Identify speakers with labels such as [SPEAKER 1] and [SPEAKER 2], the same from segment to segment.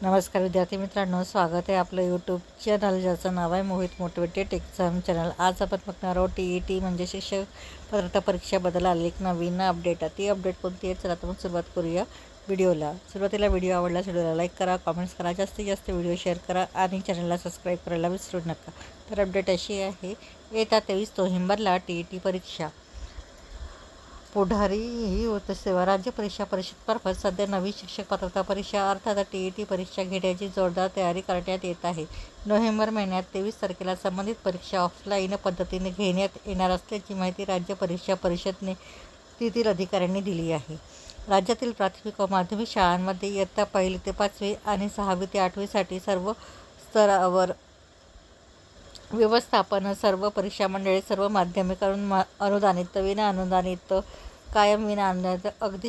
[SPEAKER 1] नमस्कार विद्यार्थी मित्रांनो, स्वागत आहे आपलं यूट्यूब चॅनल ज्याचं नाव आहे मोहित मोटिवेटेड एक्झाम चॅनल। आज आपण बघणार आहोत TET म्हणजे शिक्षक पात्रता परीक्षेबद्दल आलेली एक नवीन अपडेट आहे। ती अपडेट कोणती आहे चला आपण सुरुवात करूया व्हिडिओला। सुरुवातीला व्हिडिओ आवडल्यास व्हिडिओला लाईक करा, कमेंट्स करा, जास्तीत जास्त व्हिडिओ शेअर करा आणि चॅनलला सबस्क्राईब करायला विसरू नका। तर अपडेट अशी आहे, येत्या 23 नोव्हेंबरला TET परीक्षा पुढारी ही होत सेवा राज्य परीक्षा परिषदेमार्फत सध्या नवी शिक्षक पात्रता परीक्षा अर्थात TET परीक्षा घेण्याची जोरदार तयारी करण्यात येत आहे। नोव्हेंबर महिन्यात 23 तारखेला संबंधित परीक्षा ऑफलाईन पद्धतीने घेण्यात येणार असल्याची माहिती राज्य परीक्षा परिषदेने तेथील अधिकाऱ्यांनी दिली आहे। राज्यातील प्राथमिक व माध्यमिक शाळांमध्ये इयत्ता 1ली ते 5वी आणि 6वी ते 8वीसाठी सर्व स्तरावर व्यवस्थापन, सर्व परीक्षा मंडळे, सर्व माध्यमिक अनुदानित, विना अनुदानित, कायम विना अनुदानित, अगदी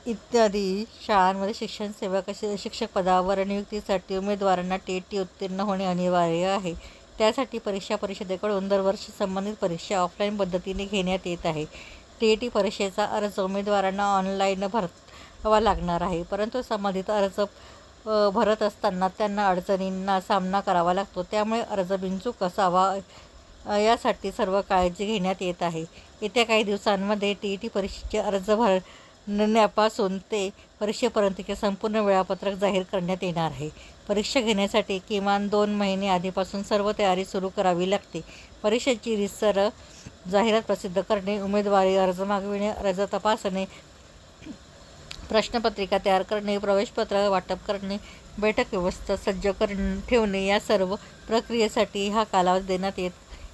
[SPEAKER 1] इत्यादी शाळांमध्ये शिक्षण सेवक शिक्षक पदावर नियुक्तीसाठी उमेदवारांना TET उत्तीर्ण होणे अनिवार्य आहे। त्यासाठी परीक्षा परिषदेकडून दरवर्षी संबंधित परीक्षा ऑफलाईन पद्धतीने घेण्यात येत आहे। TET परीक्षेचा अर्ज उमेदवारांना ऑनलाईन भरावा लागणार आहे, परंतु संबंधित अर्ज भरत असताना त्यांना अडचणींना सामना करावा लागतो। त्यामुळे अर्ज बिनचूक असावा यासाठी सर्व काळजी घेण्यात येत आहे। येत्या काही दिवसांमध्ये TET परीक्षेचे अर्ज भरण्यापासून ते परीक्षेपर्यंतचे संपूर्ण वेळापत्रक जाहीर करण्यात येणार आहे। परीक्षा घेण्यासाठी किमान 2 महिने आधीपासून सर्व तयारी सुरू करावी लागते। परीक्षेची रीतसर जाहिरात प्रसिद्ध करणे, उमेदवारी अर्ज मागविणे, अर्ज तपासणे, प्रश्नपत्रिका तयार करणे, प्रवेशपत्र वाटप करणे, बैठक व्यवस्था सज्ज ठेवणे या सर्व प्रक्रियेसाठी हा कालावधी देण्यात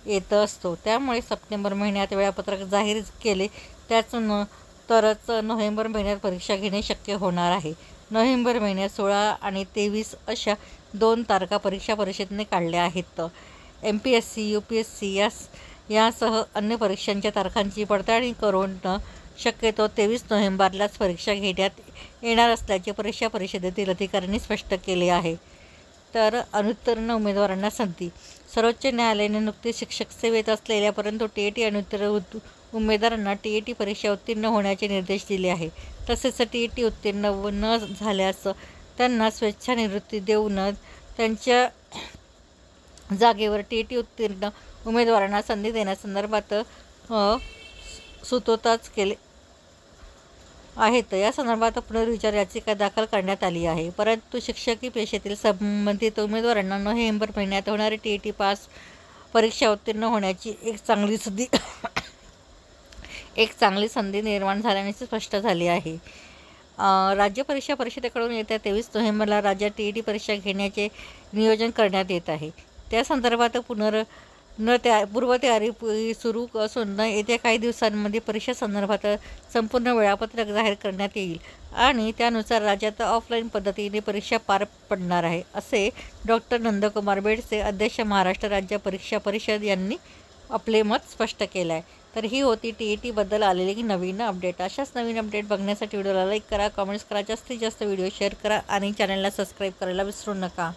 [SPEAKER 1] येत असतो। त्यामुळे सप्टेंबर महिन्यात वेळापत्रक जाहीर केले तरच नोव्हेंबर महिन्यात परीक्षा घेणे शक्य होणार आहे। नोव्हेंबर महिन्यात 16 आणि 23 अशा 2 तारखा परीक्षा परिषदेने काढल्या आहेत। MPSC, UPSC यासह अन्य परीक्षांच्या तारखांची पडताळणी करून शक्यतो 23 नोव्हेंबरलाच परीक्षा घेण्यात येणार असल्याचे परीक्षा परिषदेतील अधिकाऱ्यांनी स्पष्ट केले आहे। तर अनुत्तीर्ण उमेदवारांना संधी, सर्वोच्च न्यायालयाने नुकतेच शिक्षक सेवेत असलेल्या परंतु TET अनुत्तीर्ण उमेदवारांना TET परीक्षा उत्तीर्ण होण्याचे निर्देश दिले आहे। तसेच TET उत्तीर्ण न झाल्यास त्यांना स्वेच्छानिवृत्ती देऊन त्यांच्या जागेवर TET उत्तीर्ण उमेदवारांना संधी देण्यासंदर्भात सुतोताच केले आहेत। या संदर्भात पुनर्विचार याचिका दाखल करण्यात आली आहे, परंतु शिक्षकी पेशेतील संबंधित उमेदवारांना नोव्हेंबर महिन्यात होणारी TET पास परीक्षा उत्तीर्ण होण्याची एक चांगली संधी निर्माण झाल्याने स्पष्ट झाली आहे। राज्य परीक्षा परिषदेकडून येत्या 23 नोव्हेंबरला राज्यात TET परीक्षा घेण्याचे नियोजन करण्यात येत आहे। त्या संदर्भात पूर्वतयारी सुरू असून येत्या काही दिवसांमध्ये परीक्षा संदर्भात संपूर्ण वेळापत्रक जाहीर करण्यात येईल आणि त्यानुसार राज्यात ऑफलाईन पद्धतीने परीक्षा पार पडणार आहे, असे डॉक्टर नंदकुमार बेडसे, अध्यक्ष महाराष्ट्र राज्य परीक्षा परिषद यांनी आपले मत स्पष्ट केले आहे। तर ही होती TET बद्दल आलेली नवीन अपडेट। अशाच नवीन अपडेट बघण्यासाठी व्हिडिओला लाईक करा, कमेंट्स करा, जास्तीत जास्त व्हिडिओ शेअर करा आणि चॅनलला सबस्क्राईब करायला विसरू नका।